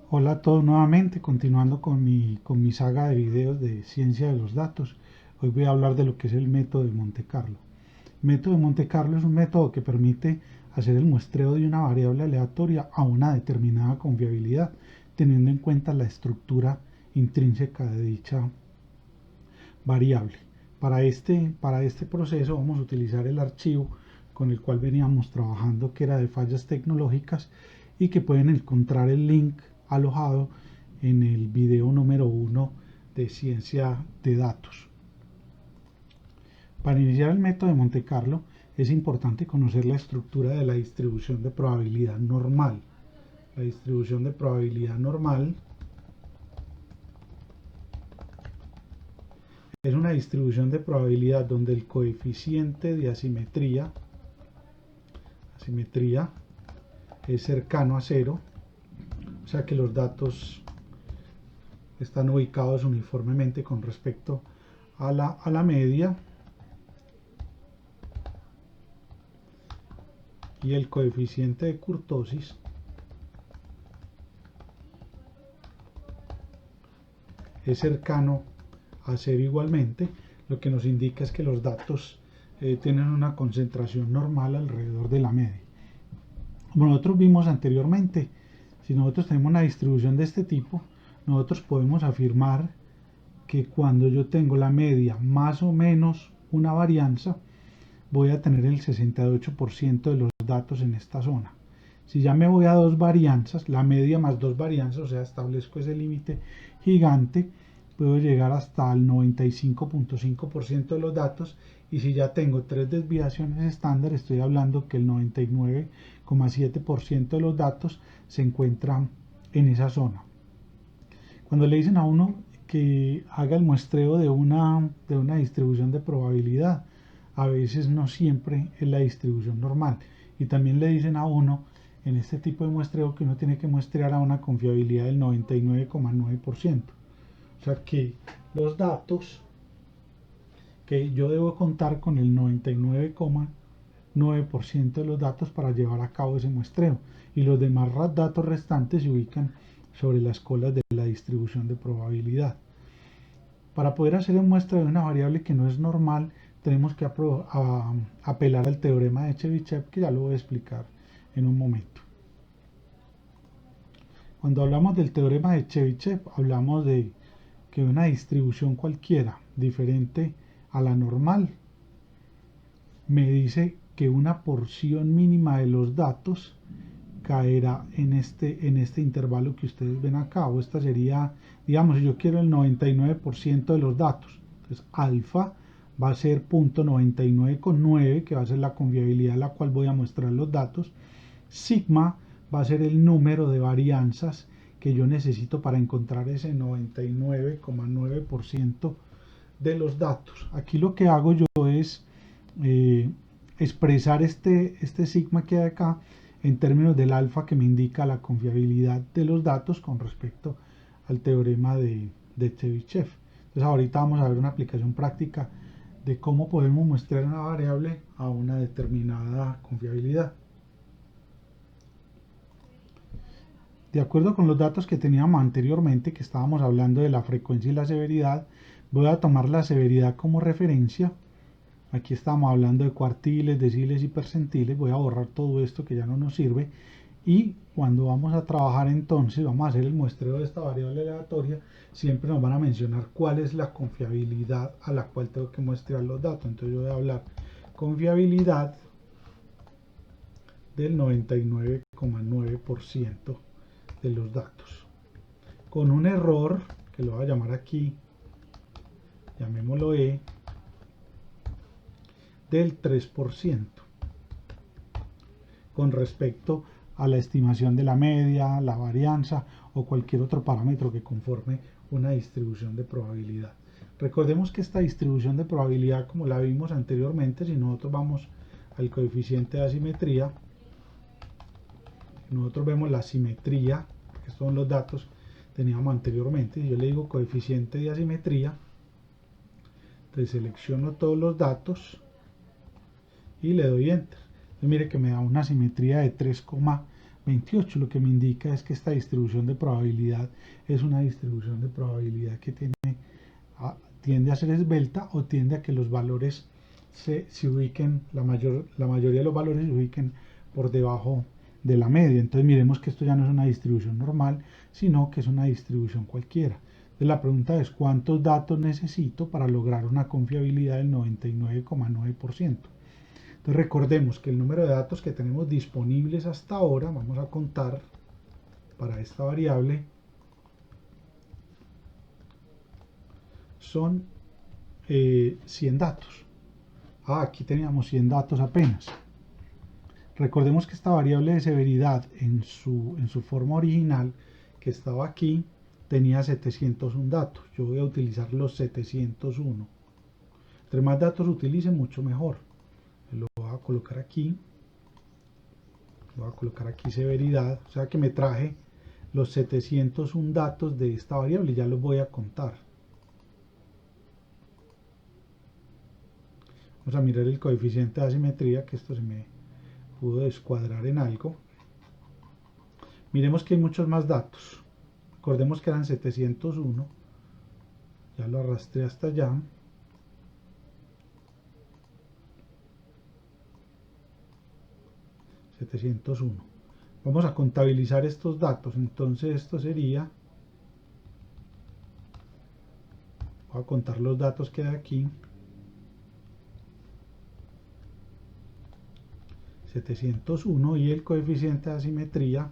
Hola a todos nuevamente, continuando con mi saga de videos de ciencia de los datos. Hoy voy a hablar de lo que es el método de Monte Carlo. El método de Monte Carlo es un método que permite hacer el muestreo de una variable aleatoria a una determinada confiabilidad, teniendo en cuenta la estructura intrínseca de dicha variable. Para este proceso vamos a utilizar el archivo con el cual veníamos trabajando, que era de fallas tecnológicas, y que pueden encontrar el link alojado en el video número 1 de ciencia de datos. Para iniciar el método de Monte Carlo es importante conocer la estructura de la distribución de probabilidad normal. La distribución de probabilidad normal es una distribución de probabilidad donde el coeficiente de asimetría es cercano a cero, o sea que los datos están ubicados uniformemente con respecto a la media, y el coeficiente de kurtosis es cercano a cero igualmente, lo que nos indica es que los datos tienen una concentración normal alrededor de la media. Como nosotros vimos anteriormente, si nosotros tenemos una distribución de este tipo, nosotros podemos afirmar que cuando yo tengo la media más o menos una varianza, voy a tener el 68% de los datos en esta zona. Si ya me voy a dos varianzas, la media más dos varianzas, o sea, establezco ese límite gigante, puedo llegar hasta el 95.5% de los datos. Y si ya tengo tres desviaciones estándar, estoy hablando que el 99,7% de los datos se encuentran en esa zona. Cuando le dicen a uno que haga el muestreo de una distribución de probabilidad, a veces no siempre es la distribución normal. Y también le dicen a uno en este tipo de muestreo que uno tiene que muestrear a una confiabilidad del 99,9%. O sea que los datos, que yo debo contar con el 99,9% de los datos para llevar a cabo ese muestreo, y los demás datos restantes se ubican sobre las colas de la distribución de probabilidad. Para poder hacer un muestreo de una variable que no es normal, tenemos que apelar al teorema de Chebyshev, que ya lo voy a explicar en un momento. Cuando hablamos del teorema de Chebyshev, hablamos de que una distribución cualquiera diferente a la normal me dice que una porción mínima de los datos caerá en este intervalo que ustedes ven acá, o esta sería, digamos, si yo quiero el 99% de los datos, entonces alfa va a ser 0.99,9, que va a ser la confiabilidad a la cual voy a mostrar los datos. Sigma va a ser el número de varianzas que yo necesito para encontrar ese 99,9% de los datos. Aquí lo que hago yo es eh, expresar este sigma que hay acá en términos del alfa, que me indica la confiabilidad de los datos con respecto al teorema de Chebyshev. Entonces ahorita vamos a ver una aplicación práctica de cómo podemos muestrar una variable a una determinada confiabilidad. De acuerdo con los datos que teníamos anteriormente, que estábamos hablando de la frecuencia y la severidad, voy a tomar la severidad como referencia. Aquí estamos hablando de cuartiles, deciles y percentiles. Voy a borrar todo esto que ya no nos sirve. Y cuando vamos a trabajar, entonces vamos a hacer el muestreo de esta variable aleatoria, siempre nos van a mencionar cuál es la confiabilidad a la cual tengo que muestrear los datos. Entonces yo voy a hablar confiabilidad del 99,9% de los datos, con un error que lo voy a llamar aquí, llamémoslo E, del 3% con respecto a la estimación de la media, la varianza o cualquier otro parámetro que conforme una distribución de probabilidad. Recordemos que esta distribución de probabilidad, como la vimos anteriormente, si nosotros vamos al coeficiente de asimetría, nosotros vemos la simetría, que son los datos que teníamos anteriormente. Si yo le digo coeficiente de asimetría, entonces selecciono todos los datos y le doy enter. Entonces mire que me da una simetría de 3,2 28. Lo que me indica es que esta distribución de probabilidad es una distribución de probabilidad que tiende a ser esbelta o tiende a que los valores se ubiquen, la mayoría de los valores se ubiquen por debajo de la media. Entonces miremos que esto ya no es una distribución normal, sino que es una distribución cualquiera. Entonces la pregunta es, ¿cuántos datos necesito para lograr una confiabilidad del 99,9%? Entonces recordemos que el número de datos que tenemos disponibles hasta ahora, vamos a contar para esta variable, son 100 datos. Aquí teníamos 100 datos apenas. Recordemos que esta variable de severidad en su forma original, que estaba aquí, tenía 701 datos. Yo voy a utilizar los 701. Entre más datos utilice, mucho mejor. Lo voy a colocar aquí. Voy a colocar aquí severidad. O sea que me traje los 701 datos de esta variable. Ya los voy a contar. Vamos a mirar el coeficiente de asimetría, que esto se me pudo descuadrar en algo. Miremos que hay muchos más datos. Recordemos que eran 701. Ya lo arrastré hasta allá. ...701... Vamos a contabilizar estos datos. Entonces esto sería... Voy a contar los datos que hay aquí. 701 y el coeficiente de asimetría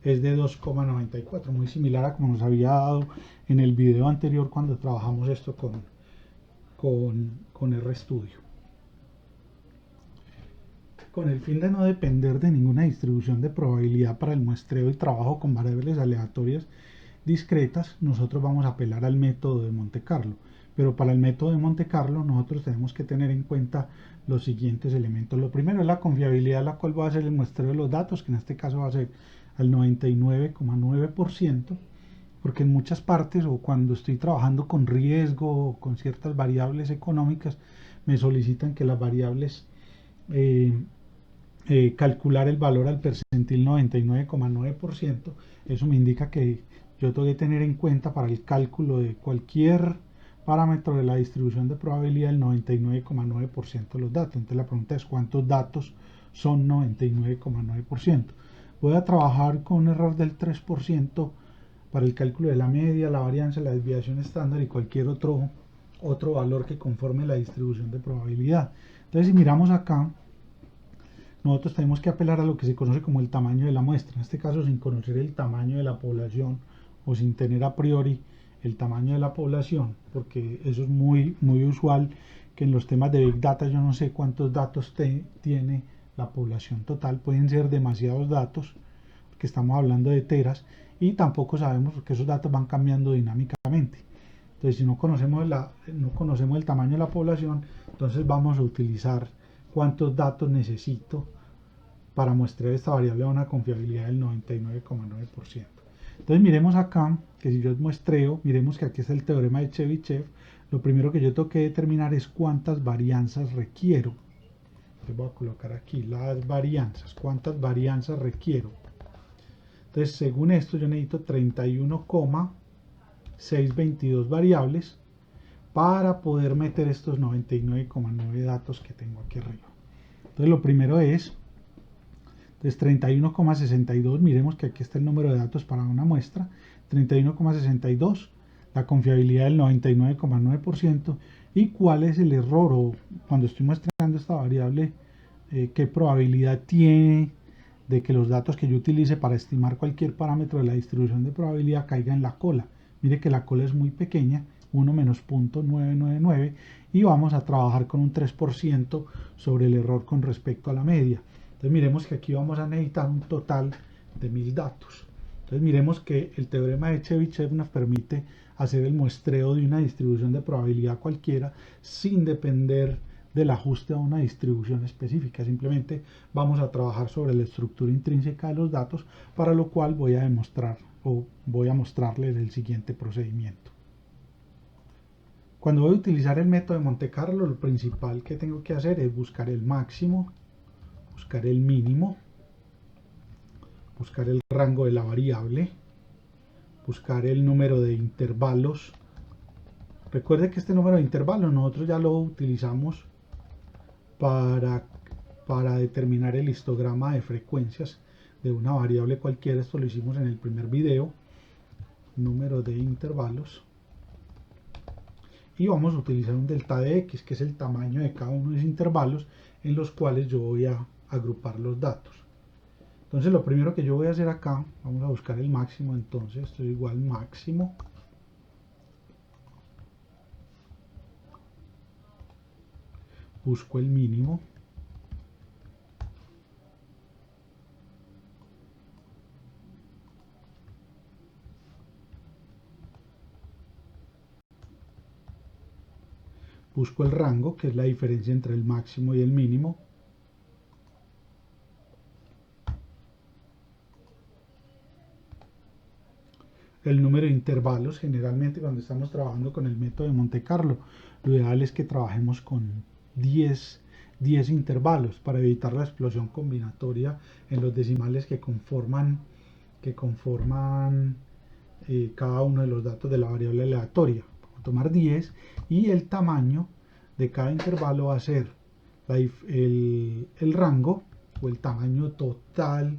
es de 2,94, muy similar a como nos había dado en el video anterior cuando trabajamos esto con RStudio. Con el fin de no depender de ninguna distribución de probabilidad para el muestreo y trabajo con variables aleatorias discretas, nosotros vamos a apelar al método de Monte Carlo. Pero para el método de Monte Carlo nosotros tenemos que tener en cuenta los siguientes elementos. Lo primero es la confiabilidad a la cual va a ser el muestreo de los datos, que en este caso va a ser al 99,9%, porque en muchas partes o cuando estoy trabajando con riesgo o con ciertas variables económicas me solicitan que las variables calcular el valor al percentil 99,9%. Eso me indica que yo tengo que tener en cuenta para el cálculo de cualquier parámetro de la distribución de probabilidad el 99,9% de los datos. Entonces la pregunta es ¿cuántos datos son 99,9%? Voy a trabajar con un error del 3% para el cálculo de la media, la varianza, la desviación estándar y cualquier otro valor que conforme la distribución de probabilidad. Entonces si miramos acá, nosotros tenemos que apelar a lo que se conoce como el tamaño de la muestra, en este caso sin conocer el tamaño de la población o sin tener a priori el tamaño de la población, porque eso es muy usual que en los temas de Big Data yo no sé cuántos datos tiene la población total, pueden ser demasiados datos, porque estamos hablando de teras, y tampoco sabemos que esos datos van cambiando dinámicamente. Entonces si no conocemos el tamaño de la población, entonces vamos a utilizar cuántos datos necesito para muestrear esta variable a una confiabilidad del 99,9%. Entonces miremos acá que si yo muestreo, miremos que aquí está el teorema de Chebyshev. Lo primero que yo tengo que determinar es cuántas varianzas requiero. Entonces voy a colocar aquí las varianzas, cuántas varianzas requiero. Entonces según esto yo necesito 31,622 variables para poder meter estos 99,9 datos que tengo aquí arriba. Entonces lo primero es 31,62, miremos que aquí está el número de datos para una muestra, 31,62, la confiabilidad del 99,9%, y cuál es el error, o cuando estoy muestrando esta variable, qué probabilidad tiene de que los datos que yo utilice para estimar cualquier parámetro de la distribución de probabilidad caiga en la cola. Mire que la cola es muy pequeña, 1 menos 0.999, y vamos a trabajar con un 3% sobre el error con respecto a la media. Entonces miremos que aquí vamos a necesitar un total de 1000 datos. Entonces miremos que el teorema de Chebyshev nos permite hacer el muestreo de una distribución de probabilidad cualquiera sin depender del ajuste a una distribución específica. Simplemente vamos a trabajar sobre la estructura intrínseca de los datos, para lo cual voy a demostrar o voy a mostrarles el siguiente procedimiento. Cuando voy a utilizar el método de Monte Carlo, lo principal que tengo que hacer es buscar el máximo, buscar el mínimo, buscar el rango de la variable, buscar el número de intervalos. Recuerde que este número de intervalos nosotros ya lo utilizamos para determinar el histograma de frecuencias de una variable cualquiera. Esto lo hicimos en el primer video, número de intervalos. Y vamos a utilizar un delta de x, que es el tamaño de cada uno de los intervalos en los cuales yo voy a agrupar los datos. Entonces lo primero que yo voy a hacer acá, vamos a buscar el máximo. Entonces esto es igual máximo, busco el mínimo, busco el rango, que es la diferencia entre el máximo y el mínimo, el número de intervalos. Generalmente cuando estamos trabajando con el método de Monte Carlo, lo ideal es que trabajemos con 10 intervalos para evitar la explosión combinatoria en los decimales que conforman cada uno de los datos de la variable aleatoria. Vamos a tomar 10 y el tamaño de cada intervalo va a ser el rango o el tamaño total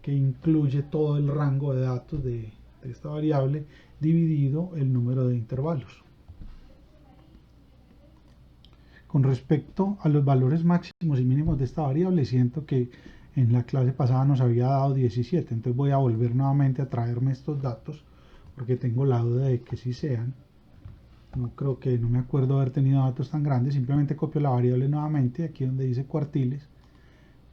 que incluye todo el rango de datos de esta variable dividido el número de intervalos. Con respecto a los valores máximos y mínimos de esta variable, siento que en la clase pasada nos había dado 17, entonces voy a volver nuevamente a traerme estos datos porque tengo la duda de que sí sean. No me acuerdo haber tenido datos tan grandes. Simplemente copio la variable nuevamente, aquí donde dice cuartiles,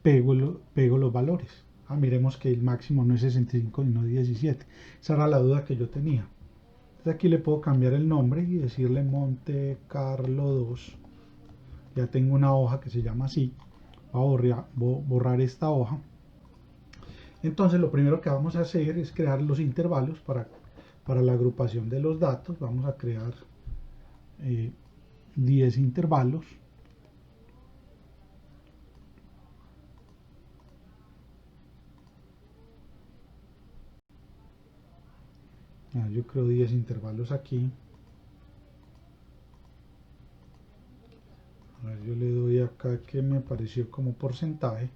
pego los valores. Miremos que el máximo no es 65 sino 17. Esa era la duda que yo tenía. Entonces aquí le puedo cambiar el nombre y decirle Monte Carlo 2. Ya tengo una hoja que se llama así. Voy a borrar esta hoja. Entonces lo primero que vamos a hacer es crear los intervalos para la agrupación de los datos. Vamos a crear 10 intervalos. Yo creo 10 intervalos aquí. A ver, yo le doy acá que me pareció como porcentaje.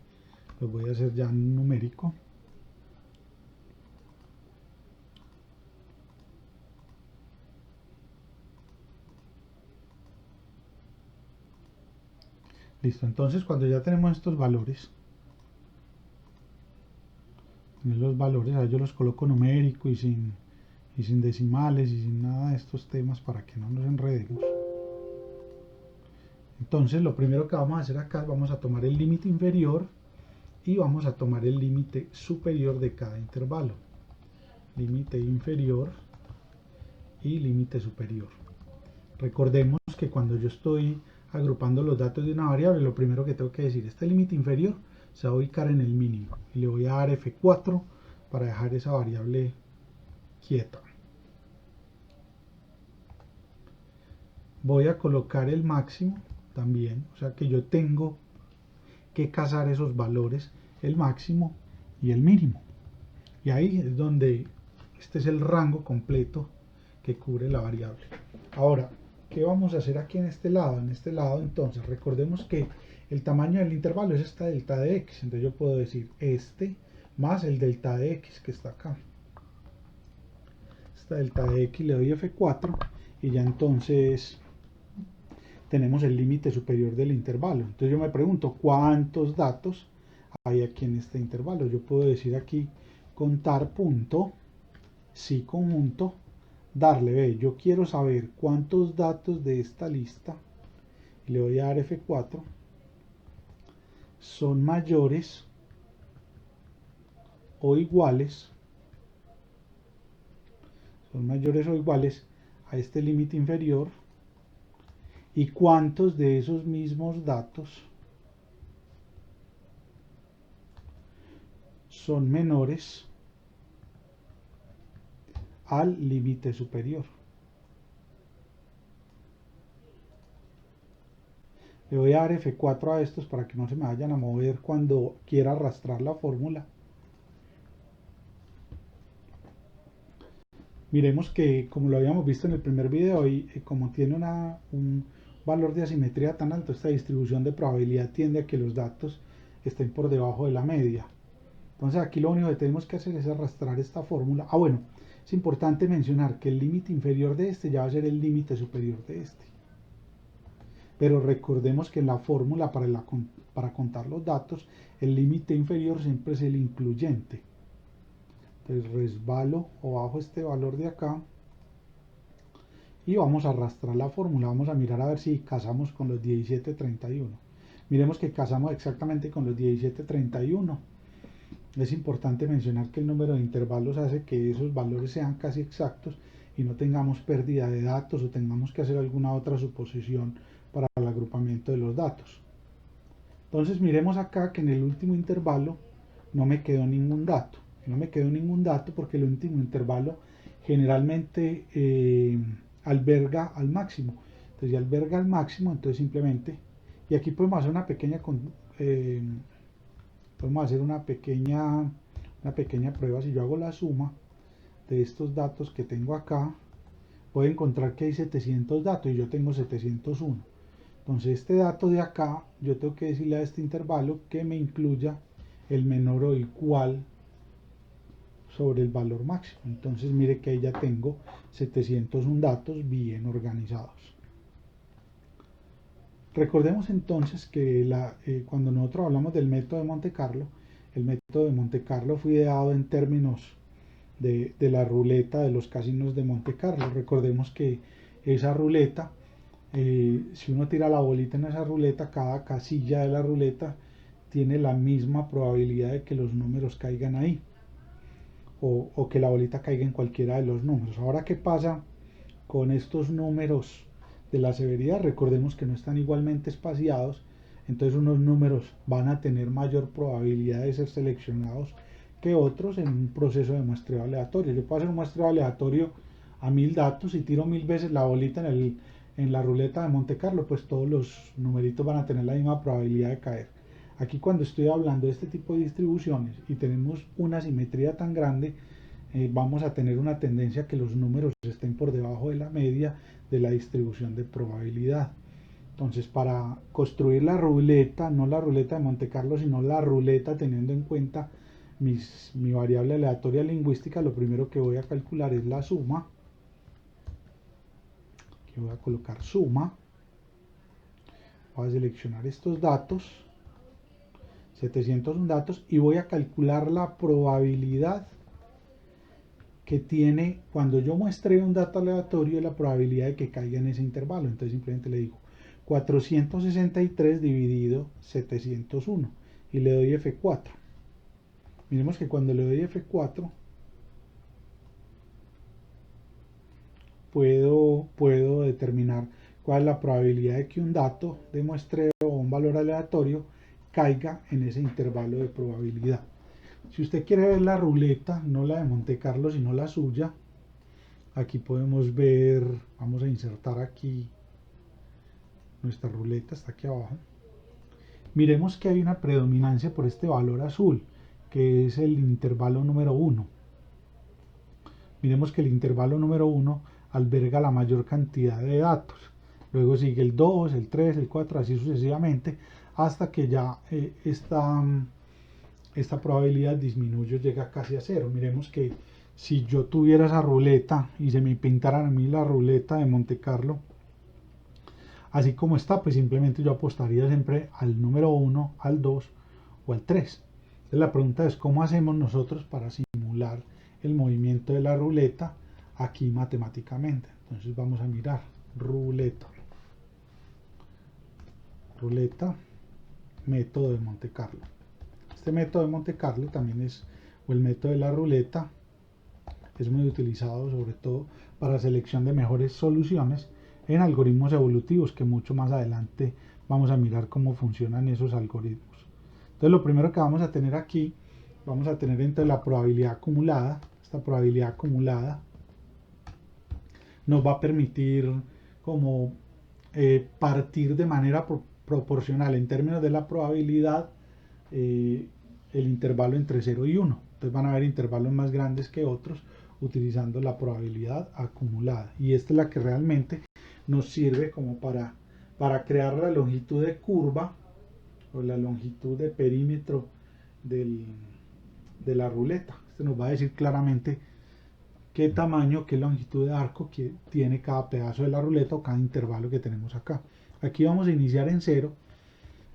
Lo voy a hacer ya en numérico. Listo, entonces cuando ya tenemos estos valores, yo los coloco numérico y sin decimales y sin nada de estos temas para que no nos enredemos. Entonces lo primero que vamos a hacer acá, vamos a tomar el límite inferior y vamos a tomar el límite superior de cada intervalo. Límite inferior y límite superior. Recordemos que cuando yo estoy agrupando los datos de una variable, lo primero que tengo que decir, este límite inferior se va a ubicar en el mínimo y le voy a dar F4 para dejar esa variable quieta. Voy a colocar el máximo también, o sea que yo tengo que casar esos valores, el máximo y el mínimo. Y ahí es donde este es el rango completo que cubre la variable. Ahora, ¿qué vamos a hacer aquí en este lado? En este lado, entonces, recordemos que el tamaño del intervalo es esta delta de x. Entonces yo puedo decir este más el delta de x que está acá. Esta delta de x le doy F4 y ya entonces tenemos el límite superior del intervalo. Entonces yo me pregunto, ¿cuántos datos hay aquí en este intervalo? Yo puedo decir aquí, contar punto, sí conjunto, darle, ve, yo quiero saber cuántos datos de esta lista, y le voy a dar F4, son mayores o iguales, a este límite inferior, y cuántos de esos mismos datos son menores al límite superior. Le voy a dar F4 a estos para que no se me vayan a mover cuando quiera arrastrar la fórmula. Miremos que, como lo habíamos visto en el primer video, y como tiene un valor de asimetría tan alto, esta distribución de probabilidad tiende a que los datos estén por debajo de la media. Entonces aquí lo único que tenemos que hacer es arrastrar esta fórmula. Bueno, es importante mencionar que el límite inferior de este ya va a ser el límite superior de este. Pero recordemos que en la fórmula para contar los datos, el límite inferior siempre es el incluyente. Entonces resbalo o bajo este valor de acá y vamos a arrastrar la fórmula. Vamos a mirar a ver si casamos con los 1731. Miremos que casamos exactamente con los 1731. Es importante mencionar que el número de intervalos hace que esos valores sean casi exactos y no tengamos pérdida de datos o tengamos que hacer alguna otra suposición para el agrupamiento de los datos. Entonces miremos acá que en el último intervalo no me quedó ningún dato. No me quedó ningún dato porque el último intervalo generalmente alberga al máximo. Entonces, si alberga al máximo, entonces simplemente, y aquí podemos hacer una pequeña prueba. Si yo hago la suma de estos datos que tengo acá, voy a encontrar que hay 700 datos y yo tengo 701. Entonces este dato de acá, yo tengo que decirle a este intervalo que me incluya el menor o igual sobre el valor máximo. Entonces mire que ahí ya tengo 701 datos bien organizados. Recordemos entonces que cuando nosotros hablamos del método de Monte Carlo, el método de Monte Carlo fue ideado en términos de la ruleta de los casinos de Monte Carlo. Recordemos que esa ruleta, si uno tira la bolita en esa ruleta, cada casilla de la ruleta tiene la misma probabilidad de que los números caigan ahí, o que la bolita caiga en cualquiera de los números. Ahora, ¿qué pasa con estos números de la severidad? Recordemos que no están igualmente espaciados, entonces unos números van a tener mayor probabilidad de ser seleccionados que otros en un proceso de muestreo aleatorio. Yo puedo hacer un muestreo aleatorio a 1000 datos y tiro 1000 veces la bolita en la ruleta de Monte Carlo, pues todos los numeritos van a tener la misma probabilidad de caer. Aquí, cuando estoy hablando de este tipo de distribuciones y tenemos una simetría tan grande, vamos a tener una tendencia a que los números estén por debajo de la media de la distribución de probabilidad. Entonces, para construir la ruleta, no la ruleta de Monte Carlo, sino la ruleta teniendo en cuenta mi variable aleatoria lingüística, lo primero que voy a calcular es la suma. Aquí voy a colocar suma. Voy a seleccionar estos datos, 701 datos, y voy a calcular la probabilidad que tiene cuando yo muestre un dato aleatorio, la probabilidad de que caiga en ese intervalo. Entonces simplemente le digo 463 dividido 701 y le doy F4. Miremos que cuando le doy F4 puedo determinar cuál es la probabilidad de que un dato de muestreo o un valor aleatorio caiga en ese intervalo de probabilidad. Si usted quiere ver la ruleta, no la de Monte Carlo, sino la suya, aquí podemos ver, vamos a insertar aquí nuestra ruleta, está aquí abajo. Miremos que hay una predominancia por este valor azul, que es el intervalo número 1. Miremos que el intervalo número 1 alberga la mayor cantidad de datos. Luego sigue el 2, el 3, el 4, así sucesivamente, hasta que ya esta probabilidad disminuye, llega casi a cero. Miremos que si yo tuviera esa ruleta y se me pintaran a mí la ruleta de Monte Carlo, así como está, pues simplemente yo apostaría siempre al número 1, al 2 o al 3. Entonces la pregunta es, ¿cómo hacemos nosotros para simular el movimiento de la ruleta aquí matemáticamente? Entonces vamos a mirar ruleta, método de Monte Carlo. Este método de Monte Carlo también o el método de la ruleta, es muy utilizado sobre todo para selección de mejores soluciones en algoritmos evolutivos, que mucho más adelante vamos a mirar cómo funcionan esos algoritmos. Entonces lo primero que vamos a tener aquí, vamos a tener entonces la probabilidad acumulada. Esta probabilidad acumulada nos va a permitir como partir de manera proporcional en términos de la probabilidad el intervalo entre 0 y 1. Entonces van a haber intervalos más grandes que otros utilizando la probabilidad acumulada. Y esta es la que realmente nos sirve como para crear la longitud de curva o la longitud de perímetro de la ruleta. Este nos va a decir claramente qué tamaño, qué longitud de arco que tiene cada pedazo de la ruleta o cada intervalo que tenemos acá. Aquí vamos a iniciar en 0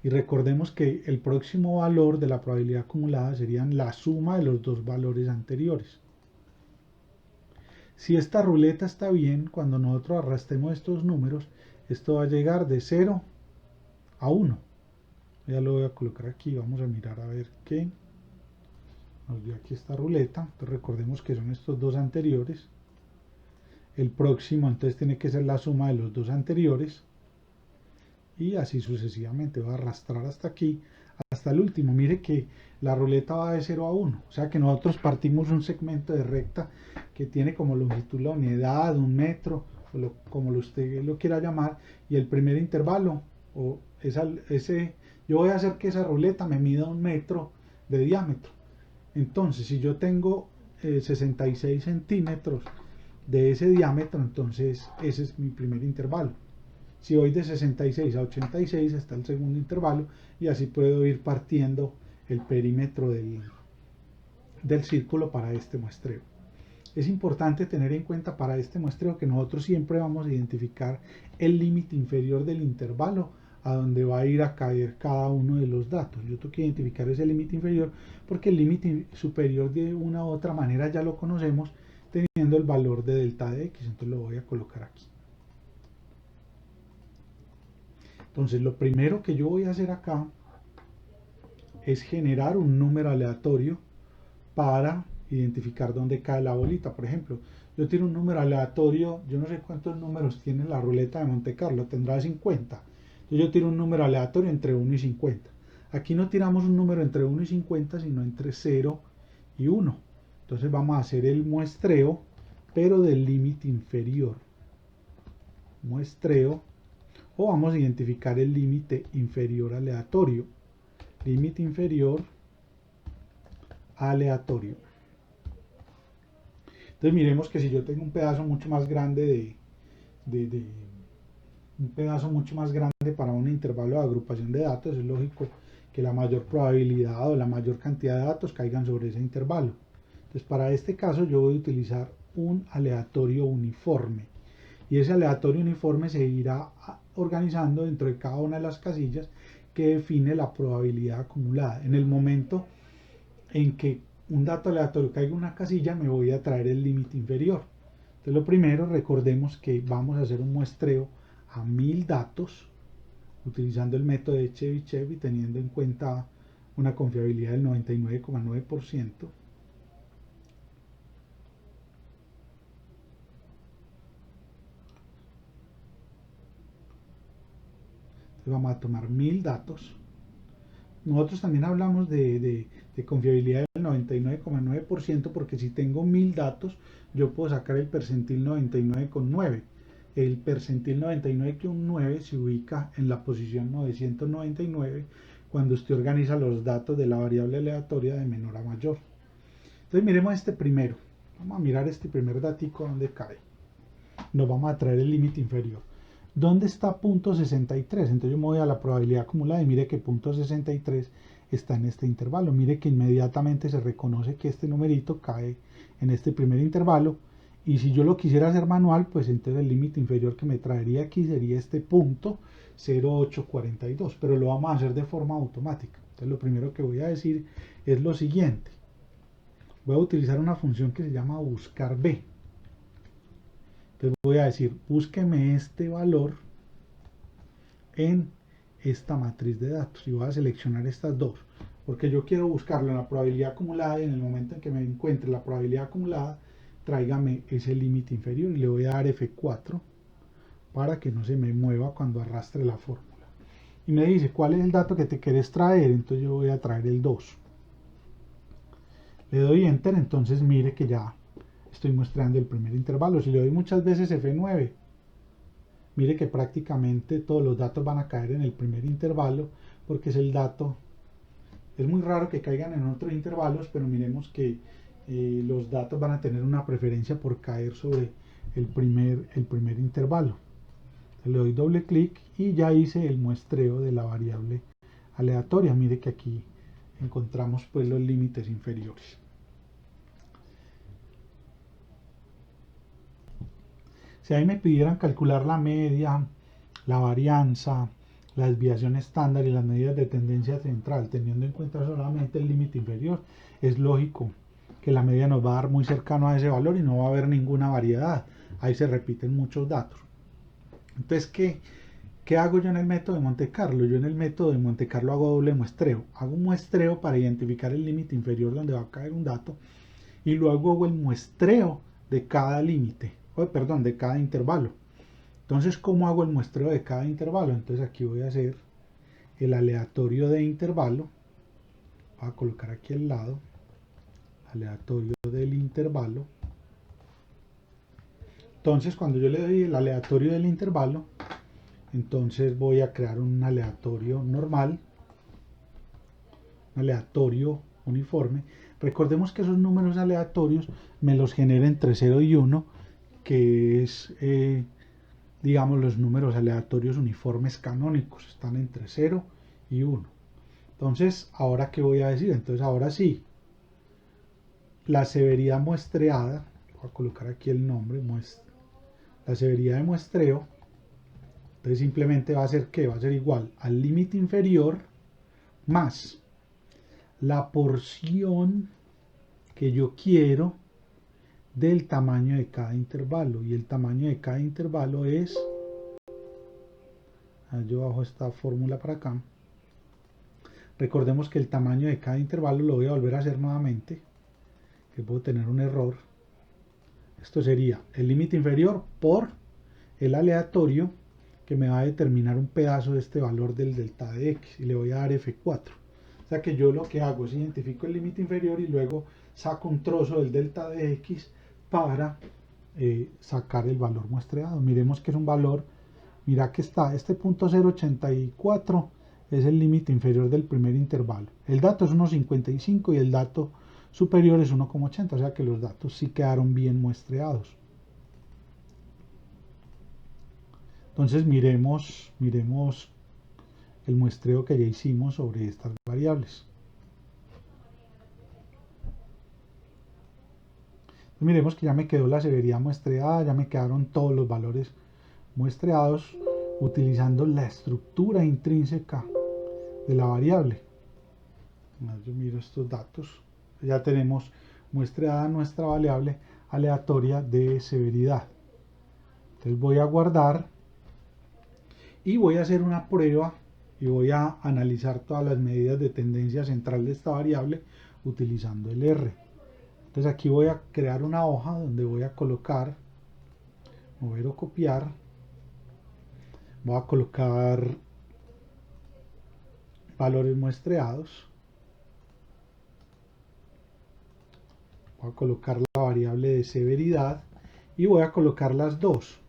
y recordemos que el próximo valor de la probabilidad acumulada serían la suma de los dos valores anteriores. Si esta ruleta está bien, cuando nosotros arrastremos estos números, esto va a llegar de 0 a 1. Ya lo voy a colocar aquí, vamos a mirar a ver qué nos dio aquí esta ruleta. Entonces recordemos que son estos dos anteriores. El próximo entonces tiene que ser la suma de los dos anteriores. Y así sucesivamente, va a arrastrar hasta aquí, hasta el último. Mire que la ruleta va de 0 a 1, o sea que nosotros partimos un segmento de recta que tiene como longitud la unidad, 1 metro, o como usted lo quiera llamar, y el primer intervalo, yo voy a hacer que esa ruleta me mida 1 metro de diámetro. Entonces, si yo tengo 66 centímetros de ese diámetro, entonces ese es mi primer intervalo. Si voy de 66 a 86 está el segundo intervalo y así puedo ir partiendo el perímetro del círculo para este muestreo. Es importante tener en cuenta para este muestreo que nosotros siempre vamos a identificar el límite inferior del intervalo a donde va a ir a caer cada uno de los datos. Yo tengo que identificar ese límite inferior porque el límite superior de una u otra manera ya lo conocemos teniendo el valor de delta de x, entonces lo voy a colocar aquí. Entonces lo primero que yo voy a hacer acá es generar un número aleatorio para identificar dónde cae la bolita. Por ejemplo, yo tiro un número aleatorio, yo no sé cuántos números tiene la ruleta de Monte Carlo, tendrá 50. Entonces yo tiro un número aleatorio entre 1 y 50. Aquí no tiramos un número entre 1 y 50, sino entre 0 y 1. Entonces vamos a hacer el muestreo, pero del límite inferior. Muestreo. O vamos a identificar el límite inferior aleatorio. Límite inferior aleatorio. Entonces miremos que si yo tengo un pedazo mucho más grande para un intervalo de agrupación de datos, es lógico que la mayor probabilidad o la mayor cantidad de datos caigan sobre ese intervalo. Entonces para este caso yo voy a utilizar un aleatorio uniforme. Y ese aleatorio uniforme se irá organizando dentro de cada una de las casillas que define la probabilidad acumulada. En el momento en que un dato aleatorio caiga en una casilla, me voy a traer el límite inferior. Entonces lo primero, recordemos que vamos a hacer un muestreo a 1000 datos utilizando el método de Chebyshev y teniendo en cuenta una confiabilidad del 99,9%. Vamos a tomar 1000 datos. Nosotros también hablamos de confiabilidad del 99,9% porque si tengo 1000 datos, yo puedo sacar el percentil 99,9. El percentil 99,9 se ubica en la posición 999 cuando usted organiza los datos de la variable aleatoria de menor a mayor. Entonces miremos este primero. Vamos a mirar este primer datico donde cae. Nos vamos a traer el límite inferior. ¿Dónde está punto 63? Entonces yo me voy a la probabilidad acumulada y mire que punto 63 está en este intervalo. Mire que inmediatamente se reconoce que este numerito cae en este primer intervalo. Y si yo lo quisiera hacer manual, pues entonces el límite inferior que me traería aquí sería este punto 0,842. Pero lo vamos a hacer de forma automática. Entonces lo primero que voy a decir es lo siguiente. Voy a utilizar una función que se llama buscar B. Entonces voy a decir, búsqueme este valor en esta matriz de datos y voy a seleccionar estas dos, porque yo quiero buscarlo en la probabilidad acumulada y en el momento en que me encuentre la probabilidad acumulada, tráigame ese límite inferior y le voy a dar F4 para que no se me mueva cuando arrastre la fórmula. Y me dice, ¿cuál es el dato que te quieres traer? Entonces yo voy a traer el 2. Le doy Enter, entonces mire que ya estoy mostrando el primer intervalo. Si le doy muchas veces F9, mire que prácticamente todos los datos van a caer en el primer intervalo porque es el dato. Es muy raro que caigan en otros intervalos, pero miremos que los datos van a tener una preferencia por caer sobre el primer intervalo. Le doy doble clic y ya hice el muestreo de la variable aleatoria. Mire que aquí encontramos pues los límites inferiores. Si ahí me pidieran calcular la media, la varianza, la desviación estándar y las medidas de tendencia central, teniendo en cuenta solamente el límite inferior, es lógico que la media nos va a dar muy cercano a ese valor y no va a haber ninguna variedad. Ahí se repiten muchos datos. Entonces, ¿qué hago yo en el método de Monte Carlo? Yo en el método de Monte Carlo hago doble muestreo. Hago un muestreo para identificar el límite inferior donde va a caer un dato y luego hago el muestreo de cada límite, perdón, de cada intervalo. Entonces, ¿cómo hago el muestreo de cada intervalo? Entonces aquí voy a hacer el aleatorio de intervalo. Voy a colocar aquí al lado, aleatorio del intervalo. Entonces, cuando yo le doy el aleatorio del intervalo, entonces voy a crear un aleatorio normal, un aleatorio uniforme. Recordemos que esos números aleatorios me los genera entre 0 y 1, que es, digamos, los números aleatorios uniformes canónicos. Están entre 0 y 1. Entonces, ¿ahora qué voy a decir? Entonces, ahora sí, la severidad muestreada, voy a colocar aquí el nombre, la severidad de muestreo, entonces simplemente va a ser ¿qué? Va a ser igual al límite inferior más la porción que yo quiero del tamaño de cada intervalo, y el tamaño de cada intervalo es, yo bajo esta fórmula para acá. Recordemos que el tamaño de cada intervalo lo voy a volver a hacer nuevamente, que puedo tener un error. Esto sería el límite inferior por el aleatorio, que me va a determinar un pedazo de este valor del delta de x, y le voy a dar F4. O sea que yo lo que hago es identifico el límite inferior y luego saco un trozo del delta de x para sacar el valor muestreado. Miremos que es un valor, mira que está, este punto 0.84 es el límite inferior del primer intervalo. El dato es 1.55 y el dato superior es 1.80, o sea que los datos sí quedaron bien muestreados. Entonces miremos el muestreo que ya hicimos sobre estas variables. Entonces, miremos que ya me quedó la severidad muestreada, ya me quedaron todos los valores muestreados utilizando la estructura intrínseca de la variable. Yo miro estos datos, ya tenemos muestreada nuestra variable aleatoria de severidad. Entonces voy a guardar y voy a hacer una prueba y voy a analizar todas las medidas de tendencia central de esta variable utilizando el R. Entonces aquí voy a crear una hoja donde voy a colocar, mover o copiar, voy a colocar valores muestreados, voy a colocar la variable de severidad y voy a colocar las dos.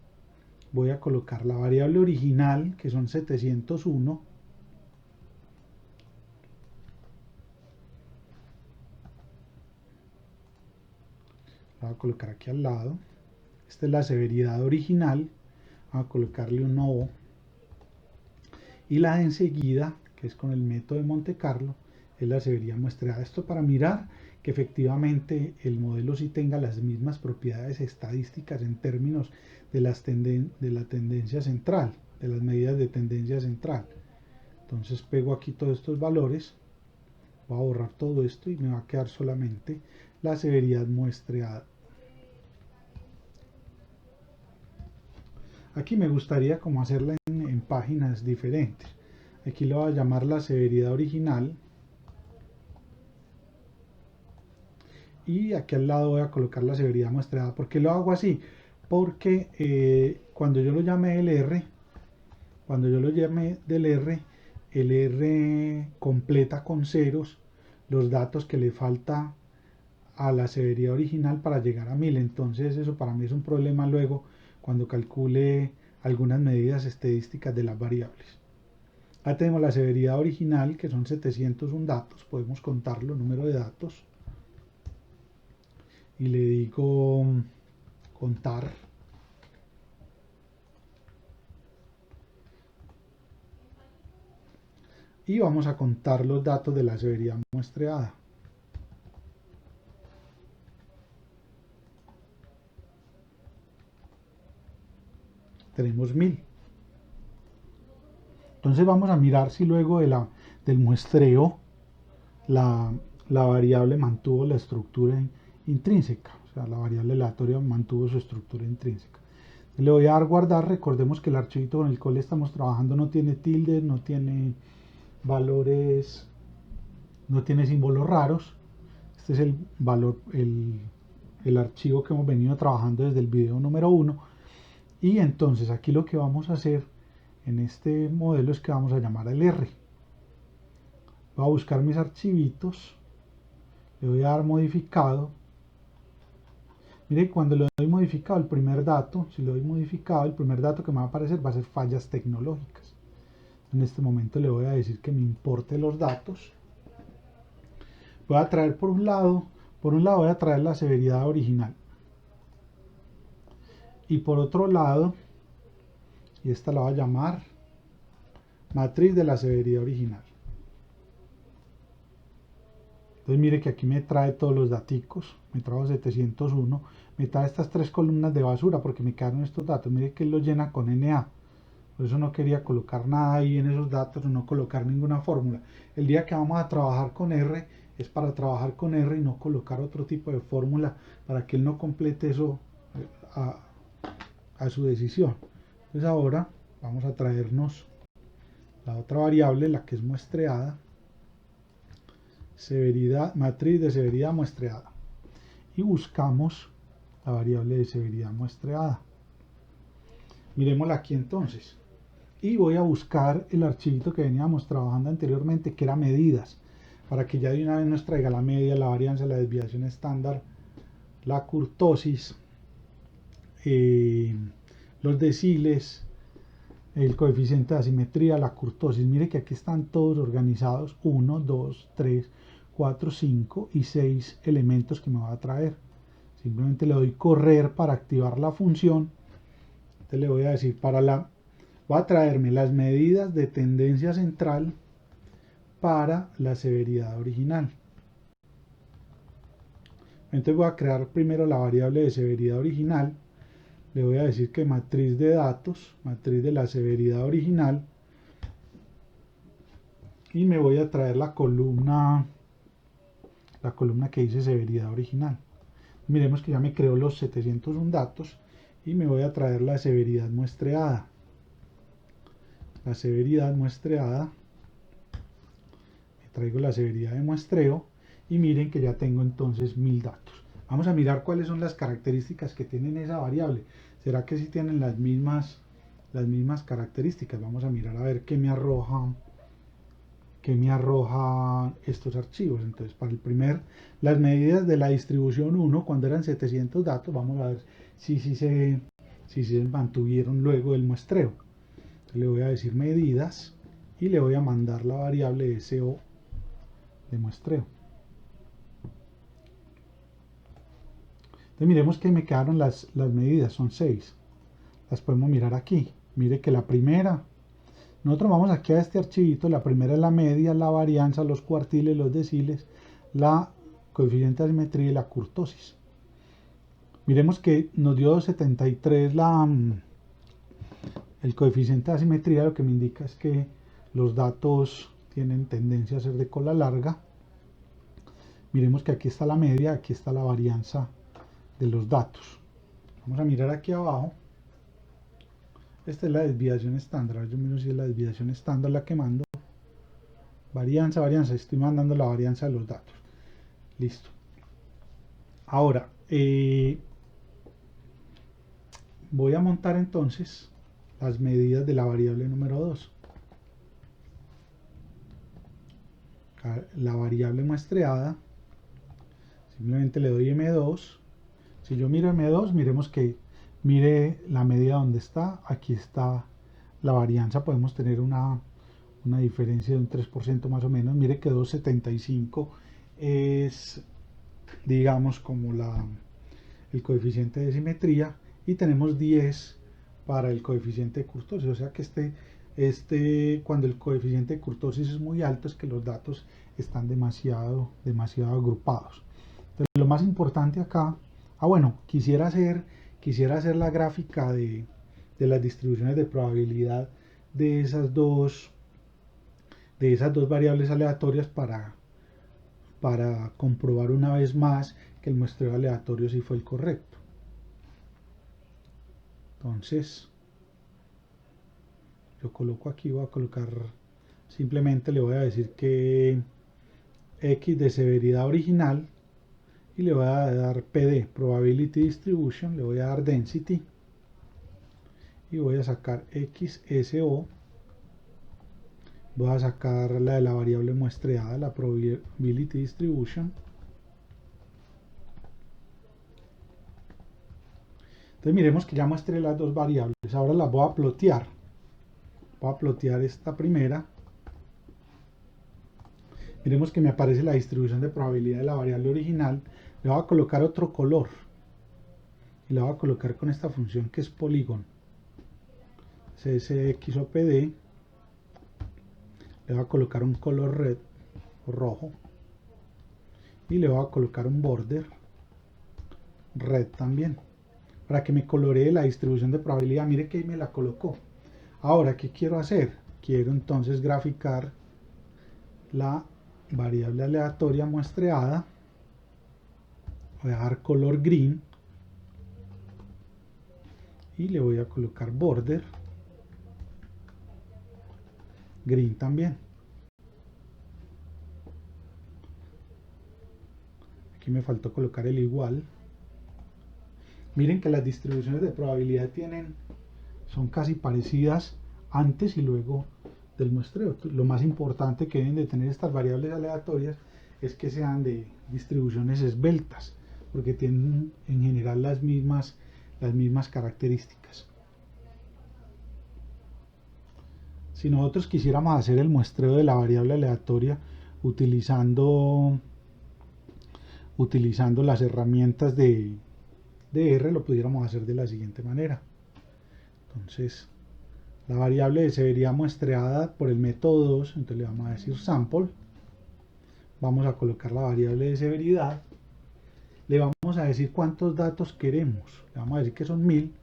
Voy a colocar la variable original, que son 701, la voy a colocar aquí al lado. Esta es la severidad original, voy a colocarle un O, y la de enseguida, que es con el método de Monte Carlo, es la severidad muestreada. Esto para mirar que efectivamente el modelo sí tenga las mismas propiedades estadísticas en términos de la tendencia central, de las medidas de tendencia central. Entonces pego aquí todos estos valores, voy a borrar todo esto y me va a quedar solamente la severidad muestreada. Aquí me gustaría como hacerla en páginas diferentes. Aquí lo voy a llamar la severidad original. Y aquí al lado voy a colocar la severidad muestreada. ¿Por qué lo hago así? Porque cuando yo lo llame LR, cuando yo lo llame del R, el R completa con ceros los datos que le falta a la severidad original para llegar a 1000. Entonces eso para mí es un problema luego cuando calcule algunas medidas estadísticas de las variables. Ya tenemos la severidad original, que son 701 datos, podemos contarlo, número de datos, y le digo contar, y vamos a contar los datos de la severidad muestreada. Tenemos 1000. Entonces vamos a mirar si luego del muestreo la variable mantuvo la estructura intrínseca, o sea, la variable aleatoria mantuvo su estructura intrínseca. Le voy a dar guardar. Recordemos que el archivito con el cual estamos trabajando no tiene tildes, no tiene valores, no tiene símbolos raros. Este es el valor, el archivo que hemos venido trabajando desde el video número 1. Y entonces aquí lo que vamos a hacer en este modelo es que vamos a llamar al R. Voy a buscar mis archivitos, le voy a dar modificado. Mire, cuando le doy modificado el primer dato, si le doy modificado, el primer dato que me va a aparecer va a ser fallas tecnológicas. En este momento le voy a decir que me importe los datos. Voy a traer por un lado voy a traer la severidad original. Y por otro lado, y esta la voy a llamar matriz de la severidad original. Entonces mire que aquí me trae todos los daticos, me trajo 701, me trae estas 3 columnas de basura porque me quedaron estos datos. Mire que él lo llena con NA, por eso no quería colocar nada ahí en esos datos, no colocar ninguna fórmula. El día que vamos a trabajar con R es para trabajar con R y no colocar otro tipo de fórmula para que él no complete eso a su decisión. Entonces ahora vamos a traernos la otra variable, la que es muestreada, severidad, matriz de severidad muestreada, y buscamos la variable de severidad muestreada. Miremosla aquí entonces, y voy a buscar el archivito que veníamos trabajando anteriormente, que era medidas, para que ya de una vez nos traiga la media, la varianza, la desviación estándar, la kurtosis, los deciles, el coeficiente de asimetría, la kurtosis. Mire que aquí están todos organizados, 1, 2, 3, 4, 5 y 6 elementos que me va a traer. Simplemente le doy correr para activar la función. Entonces le voy a decir, va a traerme las medidas de tendencia central para la severidad original. Entonces voy a crear primero la variable de severidad original. Le voy a decir que matriz de datos, matriz de la severidad original, y me voy a traer la columna que dice severidad original. Miremos que ya me creó los 701 datos y me voy a traer la severidad muestreada. La severidad muestreada, me traigo la severidad de muestreo y miren que ya tengo entonces 1000 datos. Vamos a mirar cuáles son las características que tienen esa variable. ¿Será que sí tienen las mismas características? Vamos a mirar a ver qué me arroja estos archivos. Entonces, para el primer, las medidas de la distribución 1, cuando eran 700 datos, vamos a ver si se mantuvieron luego del muestreo. Entonces, le voy a decir medidas y le voy a mandar la variable SO de muestreo. Entonces miremos que me quedaron las medidas, son 6. Las podemos mirar aquí. Mire que la primera, nosotros vamos aquí a este archivito, la primera es la media, la varianza, los cuartiles, los deciles, la coeficiente de asimetría y la kurtosis. Miremos que nos dio 73 el coeficiente de asimetría, lo que me indica es que los datos tienen tendencia a ser de cola larga. Miremos que aquí está la media, aquí está la varianza de los datos. Vamos a mirar aquí abajo. Esta es la desviación estándar. Yo miro si es la desviación estándar la que mando. Varianza, estoy mandando la varianza de los datos. Listo. Ahora, voy a montar entonces las medidas de la variable número 2. La variable muestreada, simplemente le doy M2. Si yo miro M2, miremos que Mire la media donde está, aquí está la varianza, podemos tener una diferencia de un 3% más o menos. Mire que 2,75 es, digamos, como el coeficiente de simetría, y tenemos 10 para el coeficiente de kurtosis, o sea que cuando el coeficiente de kurtosis es muy alto es que los datos están demasiado agrupados. Entonces, lo más importante acá, bueno, quisiera hacer la gráfica de las distribuciones de probabilidad de esas dos variables aleatorias para comprobar una vez más que el muestreo aleatorio sí fue el correcto. Entonces, yo coloco aquí, voy a colocar, simplemente le voy a decir que X de severidad original, y le voy a dar PD, Probability Distribution, le voy a dar Density, y voy a sacar XSO, voy a sacar la de la variable muestreada, la Probability Distribution. Entonces miremos que ya muestré las dos variables, ahora las voy a plotear. Voy a plotear esta primera. Miremos que me aparece la distribución de probabilidad de la variable original. Le voy a colocar otro color y la voy a colocar con esta función que es Polygon, CSX o PD. Le voy a colocar un color red o rojo y le voy a colocar un border red también para que me coloree la distribución de probabilidad. Mire que ahí me la colocó. Ahora, ¿qué quiero hacer? Quiero entonces graficar la variable aleatoria muestreada. Voy a dar color green y le voy a colocar border green también. Aquí me faltó colocar el igual. Miren que las distribuciones de probabilidad son casi parecidas antes y luego del muestreo. Lo más importante que deben de tener estas variables aleatorias es que sean de distribuciones esbeltas, porque tienen en general las mismas características. Si nosotros quisiéramos hacer el muestreo de la variable aleatoria utilizando las herramientas de R, lo pudiéramos hacer de la siguiente manera. Entonces, la variable de severidad muestreada por el método 2, entonces le vamos a decir sample, vamos a colocar la variable de severidad, le vamos a decir cuántos datos queremos, le vamos a decir que son 1000,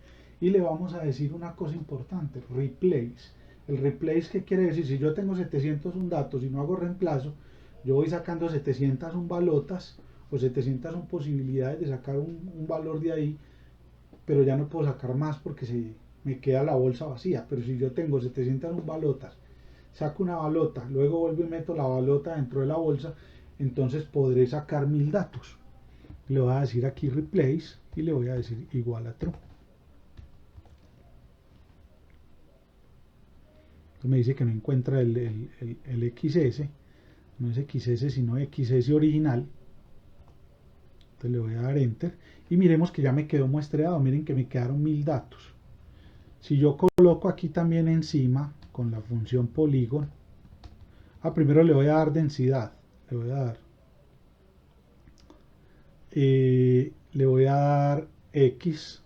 y le vamos a decir una cosa importante, replace. El replace, ¿qué quiere decir? Si yo tengo 701 datos y no hago reemplazo, yo voy sacando 701 balotas o 701 posibilidades de sacar un valor de ahí, pero ya no puedo sacar más porque me queda la bolsa vacía. Pero si yo tengo 701 balotas, saco una balota, luego vuelvo y meto la balota dentro de la bolsa, entonces podré sacar 1000 datos. Le voy a decir aquí replace y le voy a decir igual a true. Entonces me dice que no encuentra el XS, no es XS sino XS original. Entonces le voy a dar enter y miremos que ya me quedó muestreado. Miren que me quedaron 1000 datos. Si yo coloco aquí también encima con la función polygon, primero le voy a dar densidad, le voy a dar X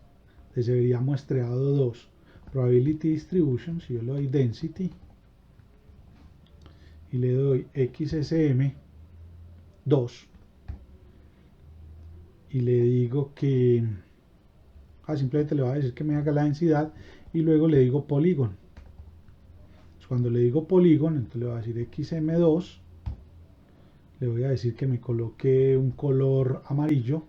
de severidad muestreado 2, probability distribution. Si yo le doy density y le doy XSM 2 y le digo que simplemente le voy a decir que me haga la densidad y luego le digo polygon. Cuando le digo polygon, entonces le voy a decir XM2, le voy a decir que me coloque un color amarillo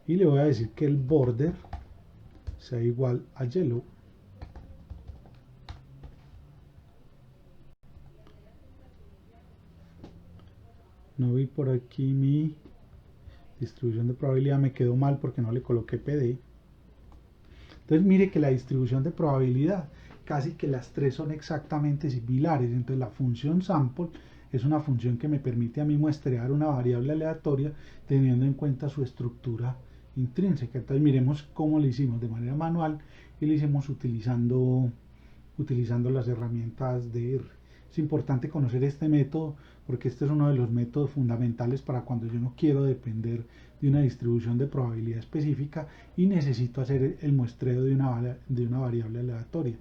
y le voy a decir que el border sea igual a yellow. No vi por aquí mi distribución de probabilidad, me quedó mal porque no le coloqué PD. Entonces mire que la distribución de probabilidad, casi que las tres son exactamente similares. Entonces la función sample es una función que me permite a mí muestrear una variable aleatoria teniendo en cuenta su estructura intrínseca. Entonces miremos cómo lo hicimos de manera manual y lo hicimos utilizando las herramientas de R. Es importante conocer este método porque este es uno de los métodos fundamentales para cuando yo no quiero depender de una distribución de probabilidad específica y necesito hacer el muestreo de una variable aleatoria.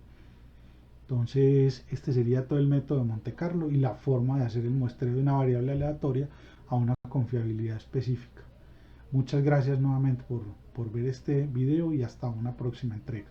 Entonces este sería todo el método de Monte Carlo y la forma de hacer el muestreo de una variable aleatoria a una confiabilidad específica. Muchas gracias nuevamente por ver este video y hasta una próxima entrega.